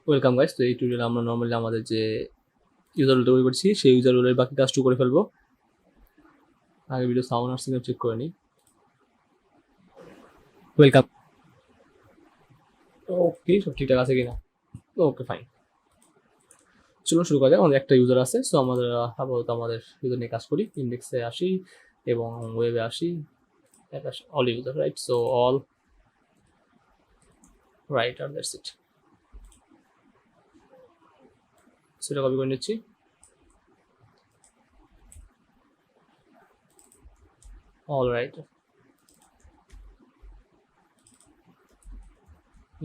Welcome guys. তো এই টিউটোরিয়ালে আমরা নর্মালি আমাদের যে ইউজার রোল তৈরি করছি সেই ইউজার রোলের বাকি কাজটু করে ফেলবো। আগে ভিডিও সাউন্ড আসছে কিনা চেক করে নিই। ওয়েলকাম। ওকে, সব ঠিকঠাক আছে কিনা? ওকে, ফাইন। চলো শুরু করা যাক। আমাদের একটা ইউজার আছে, সো আমাদের আপাতত আমাদের ইউজার নিয়ে কাজ করি। ইন্ডেক্সে আসি এবং ওয়েবে আসি। All user, right? So all writer, that's it. সেটা কপি করে নিচ্ছি। অল রাইটার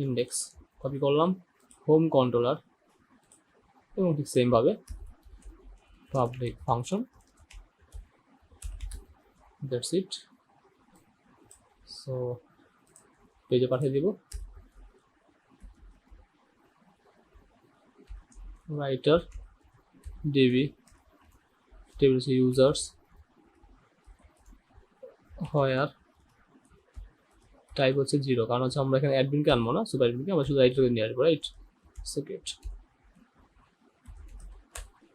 ইন্ডেক্স কপি করলাম। হোম কন্ট্রোলার এবং ঠিক সেম ভাবে public function, that's it. So পেজে পাঠিয়ে দিব। রাইটার ডিবি টেবিল ইউজার্স হোয়ার টাইপ হচ্ছে 0, কারণ হচ্ছে আমরা এখানে অ্যাডমিনকে আনবো না, সুপার অ্যাডমিনকে আমরা শুধু রাইটারকে নিয়ে আসবো, রাইট? সেকেন্ড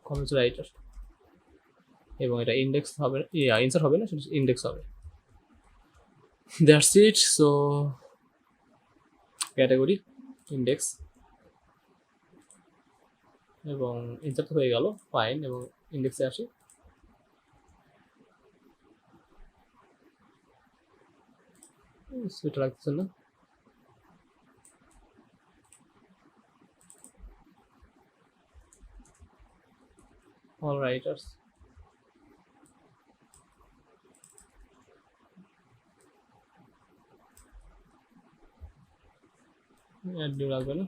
কমেন্টস রাইটার এবং এটা ইন্ডেক্স হবে, ইনসার্ট হবে না, সেটা ইন্ডেক্স হবে। That's it. So category index এবং ইনসার্ট হয়ে গেল, ফাইন। এবং ইন্ডেক্সে আসি। সেটা লাগতেছে না। অল রাইটার্স অ্যাডমিন লাগবে না।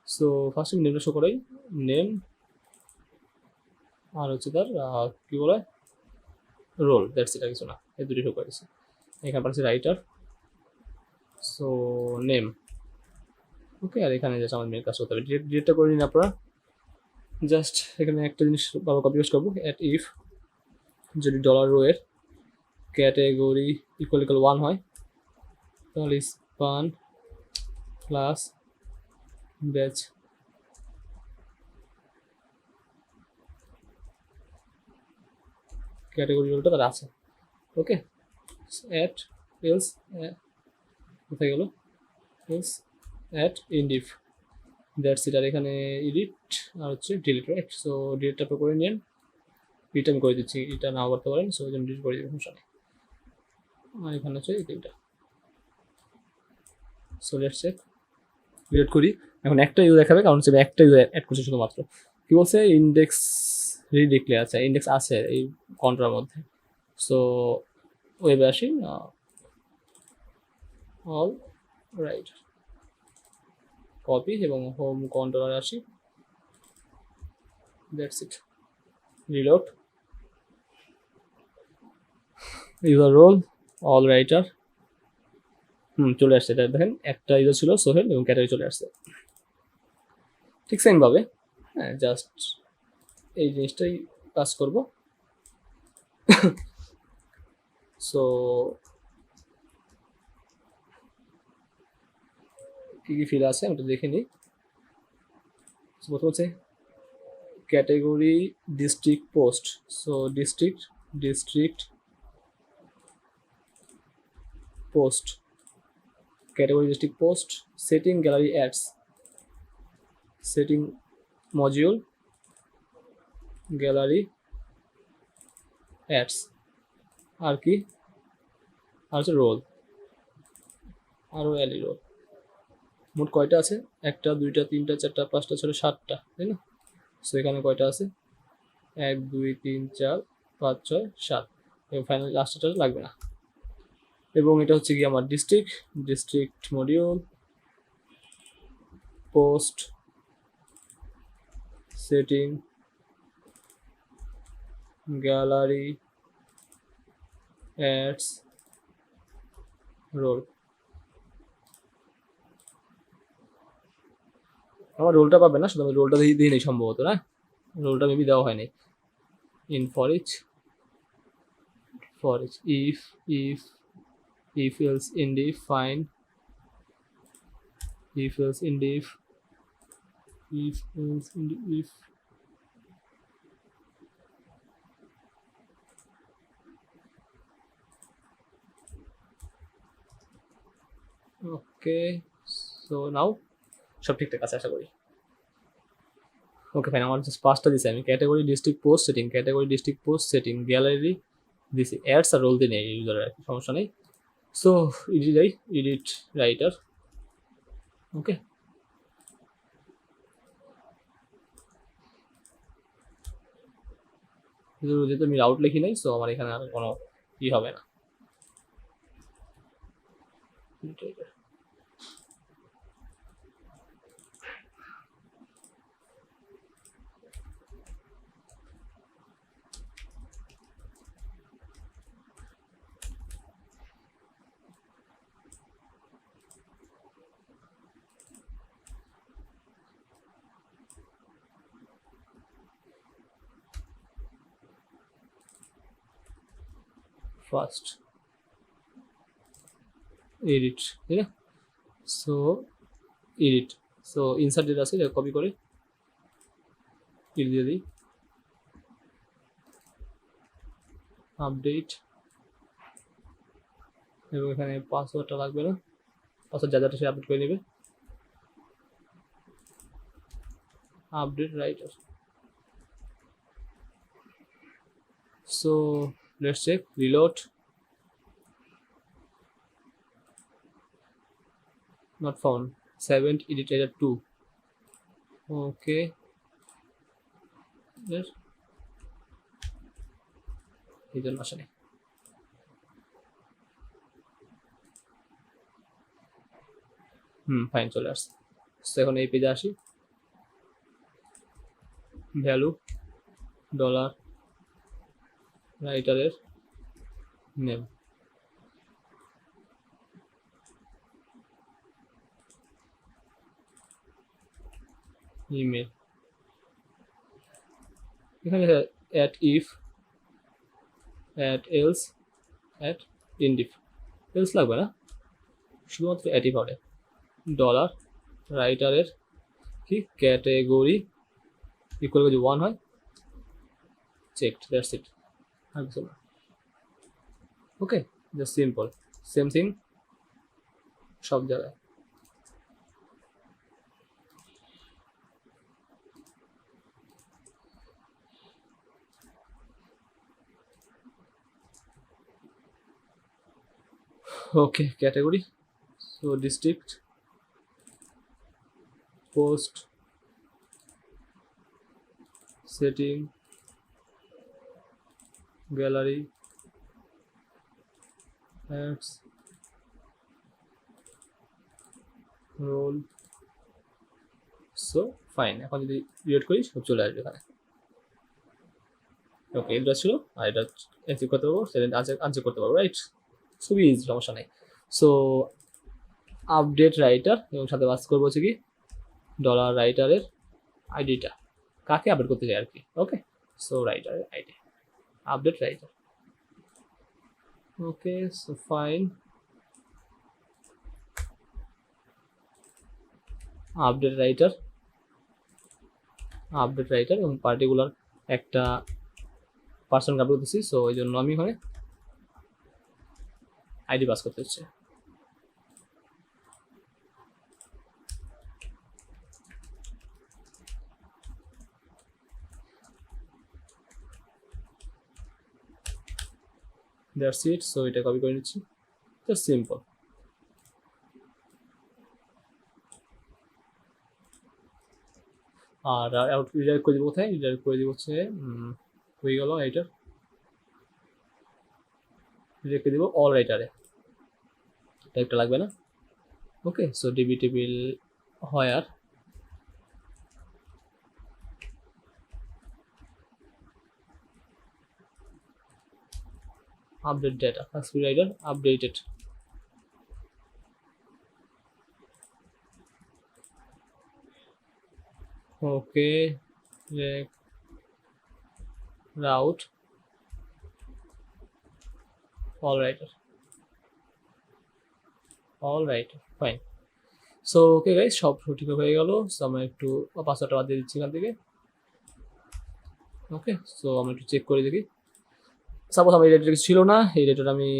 সো ফার্স্ট আমি নেমটা শো করাই। নেম আর হচ্ছে তার কি বলে রোল, দ্যাটস ইট। আর কিছু না, এই দুটি শো করেছি। এখানে পাচ্ছি রাইটার, সো নেম। ওকে, আর এখানে জাস্ট আমার মেন কাজ করতে হবে। ডিলেটটা করে নিন আপনারা। জাস্ট এখানে একটা জিনিস বাবা কপি পেস্ট করবো। অ্যাট ইফ যদি ডলার রো এর ক্যাটেগরি ইকুয়াল 1 হয় তাহলে স্পান ক্লাস ব্যাচ ক্যাটেগরি রোলটা তার আছে। ওকে, অ্যাট এলস কোথায় গেল? Else at endif, that's it. আর এখানে এডিট আর হচ্ছে ডিলিট, রাইট? সো ডিলিটটা করে নিন। এটা আমি করে দিচ্ছি, এটা নাও করতে পারেন, সো ওই জন্য ডিলিট করে দিবেন, সমস্যা নেই। আর এখানে হচ্ছে এটা। সো লেটস চেক, ডিলিট করি। এখন একটা ইউজার দেখাবে, কারণ হচ্ছে একটা ইউজার অ্যাড করছে শুধুমাত্র। কি বলছে? ইন্ডেক্স রিডিক্লেয়ার আছে, ইন্ডেক্স আছে এই কন্ট্রোলের মধ্যে। সো ওয়েবে আসি। অল রাইট কপি এবং হোম কন্ট্রোলারে আসি, that's it. Reload user role all writer, চলে আসছে। এটা দেখেন, একটা ইউজার ছিল সোহেল এবং ক্যাটাগরি চলে আসছে ঠিক সেম ভাবে। হ্যাঁ, জাস্ট এই জিনিসটাই কাজ করব। সো কি কি ফিল আছে ওটা দেখে নিই। প্রথম হচ্ছে category district post. So district post, category district post. Setting gallery ads, setting module gallery ads. আর কি? আর হচ্ছে রোল, আরও অ্যালি রোল। মোট কয়টা আছে? একটা, দুইটা, তিনটা, চারটা, পাঁচটা, ছয়টা, 7টা, তাই না? সো এখানে কয়টা আছে? 1 2 3 4 5 6 7 এবং ফাইনাল লাস্টটা লাগবে না। এবং এটা হচ্ছে কি আমার district module post setting gallery ads role. আমার রোলটা পাবে না, শুধু আমি রোলটা দিয়ে নেই সম্ভবত, না রোলটা মেবি দেওয়া হয়নি। In for each if else indie fine if else in if else in if. Okay, so now সব ঠিকঠাক আছে আশা করি। ওকে ফাইন, আমার জাস্ট পাঁচটা দিছি আমি, category, district, post setting, category, district, post setting, gallery দিছি, অ্যাডস আর রোল দিয়ে নেই ইউজারের, আর কি সমস্যা নেই। So edit writer. ওকে, যেহেতু আমি রাউট লিখি নাই, সো আমার এখানে আর কোনো ই হবে না। ফার্স্ট এডিট, ঠিক আছে। সো এডিট, সো ইনসার্ট যেটা আছে এটা কপি করে দিয়ে দিই, আপডেট, এবং এখানে পাসওয়ার্ডটা লাগবে না, পাসওয়ার্ড যা যাটা সে আপডেট করে নেবে। Update writer, so let's check, reload, not found, 7th editor 2, okay, yes, এই জন্য আসলে ফাইন চলে আসছে। তো এখন এই পেজে আসি, ভ্যালু ডলার রাইটারের নেম, ইমেল, এখানে at if, at else, at endif, else লাগবে না, শুধুমাত্র অ্যাট ইফ হবে। ডলার রাইটারের কি ক্যাটেগরি ইকুয়াল যদি 1 হয়, চেকড, দ্যাটস ইট, আর কিছু না। Okay, just simple, same thing সব জায়গায়। Okay, category, so district, post setting, gallery, ads, role. So fine, এখন যদি রিড করি সব চলে আসবে এখানে। ওকে, এটা ছিল, আর এটা এক্সিট করতে পারবো, সেটা আনচেক করতে পারবো, রাইট, খুবই ইজি, সমস্যা নেই। সো আপডেট রাইটার, এবং সাথে বাস করবো হচ্ছে কি ডলার রাইটারের আইডিটা, কাকে আপডেট করতে চাই আর কি। ওকে, সো রাইটারের ID, update writer. Okay, so fine, update writer, update writer, এবং পার্টিকুলার একটা পার্সন আপডেট করতেছি, সো এই জন্য আমি এখানে আইডি পাস করতে হচ্ছে। দ্যাটস ইট, সো এটা কপি করে নিচ্ছি, জাস্ট সিম্পল। আর রিডাইরেক্ট করে দিব কোথায়, রিডাইরেক্ট করে দিব হচ্ছে হয়ে গেল রাইটার, রিডাইরেক্ট করে দিব অল রাইটারে, টাইপটা লাগবে না। ওকে, সো ডিবি টেবিল হোয়ার update data, first writer updated, okay, route, all right, fine, so okay guys, সব ঠিক হয়ে গেল। সো আমরা একটু পাসওয়ার্ডটা বাদ দিয়ে দিচ্ছি এখান থেকে। ওকে, সো আমরা একটু চেক করে দেখি। সাপোজ আমার এই ডেটা কিছু ছিল না, এই ডেটাটা আমি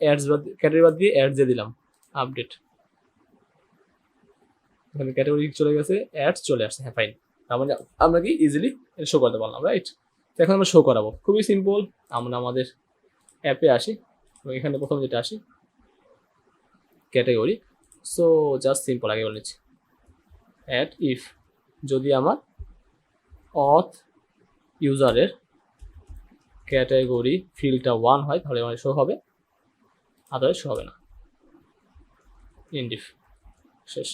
অ্যাডস বাদ ক্যাটাগরি বাদ দিয়ে অ্যাডস দিয়ে দিলাম, আপডেট। এখানে ক্যাটাগরি চলে গেছে, অ্যাডস চলে আসছে। হ্যাঁ ফাইন, তার মানে আমরা কি ইজিলি শো করতে পারলাম, রাইট? তো এখন আমরা শো করাবো, খুবই সিম্পল। আমরা আমাদের অ্যাপে আসি এবং এখানে প্রথম যেটা আসি ক্যাটাগরি। সো জাস্ট সিম্পল, আগে বলে নিচ্ছি অ্যাড ইফ যদি আমার অথ ইউজারের ক্যাটাগরি ফিল্ডটা 1 হয় তাহলে আমার শো হবে, আদারওয়াইজ শো হবে না। ইন্ডিফ, শেষ।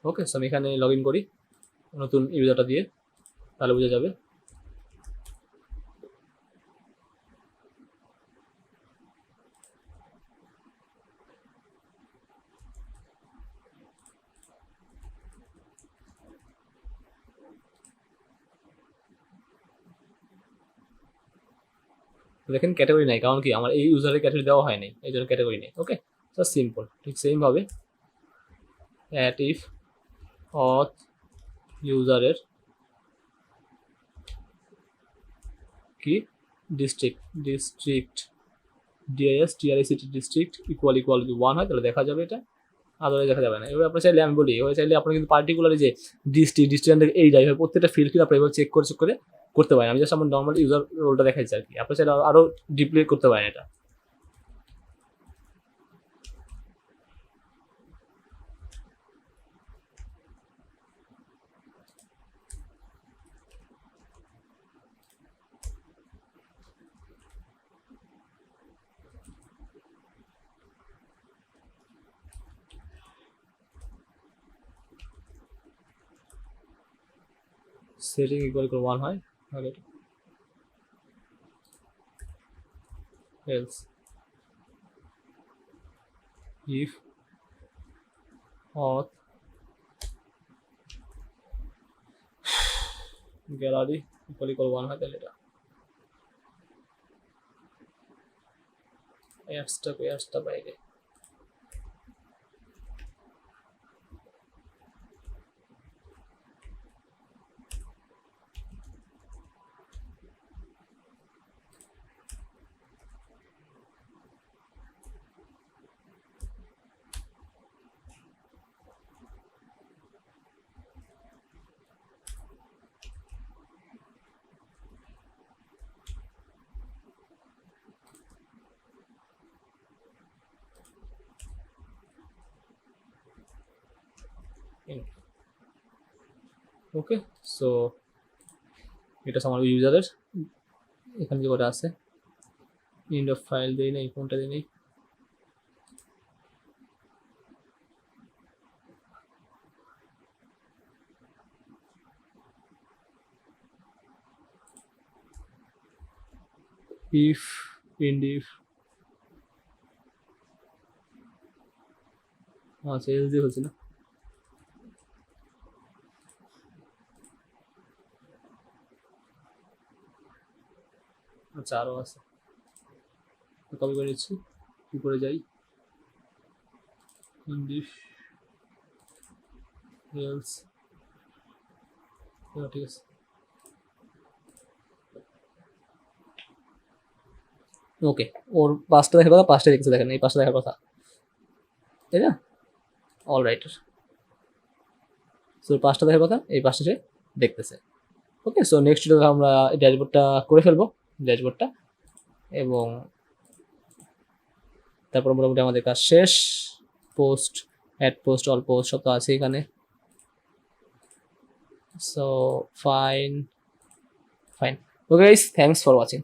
ওকে, সো আমি এখানে লগ ইন করি নতুন ইউজারটা দিয়ে, তাহলে বোঝা যাবে। দেখেন ক্যাটাগরি নাই, কারণ কি আমার এই ইউজারের ক্যাটাগরি দেওয়া হয়নি, এই জন্য ক্যাটাগরি নেই। ওকে, জাস্ট সিম্পল। ঠিক সেমভাবে অ্যাট ইফ অথ ইউজারের কি ডিস্ট্রিক্ট ডিআইএসটি ডিস্ট্রিক্ট ইকুয়াল ইকুয়াল যদি 1 হয় তাহলে দেখা যাবে এটা, আদারওয়াইজ দেখা যাবে না। এবার আপনি চাইলে, আমি বলি এবার চাইলে আপনি কিন্তু পার্টিকুলারলি যে ডিস্ট্রিক্ট এই যাই হয় প্রত্যেকটা ফিল্ড কিন্তু আপনি এবার চেক করে করতে পারেন। আমি জাস্ট আমার নর্মাল ইউজার রোলটা দেখাচ্ছি আর কি, আপনি চাইলে আরো ডিপলি করতে পারেন এটা। সেটিং ইকুয়াল ইকুয়াল 1 হয় তাহলে এটা else if auth gallery equal equal 1 হয় তাহলে এটা অ্যাডসটা বাইরে। ওকে, সো এটা আমার ইউজারের এখানে যে কটা আছে, ইন্ড অফ ফাইল দেই নাই, কোনটা দেই নাই, ইফ ইন্ড ইফ, আচ্ছা এলস দিয়ে হচ্ছে না। আচ্ছা আরও আছে, কপি করে নিচ্ছি, কি করে যাই, ইন্ডিফ এলস, ঠিক আছে। ওকে, ওর পাঁচটা দেখার কথা, পাঁচটা দেখছে, দেখেন এই পাঁচটা দেখার কথা, তাই না? অল রাইট, সো পাঁচটা দেখার কথা, এই পাঁচটা সে দেখতেছে। ওকে, সো নেক্সট আমরা ড্যাশবোর্ডটা করে ফেলবো, ড্যাশবোর্ডটা, এবং তারপর মোটামুটি আমাদের কাজ শেষ। Post, add post, all post সব তো আছে এখানে। So fine, okay guys, thanks for watching.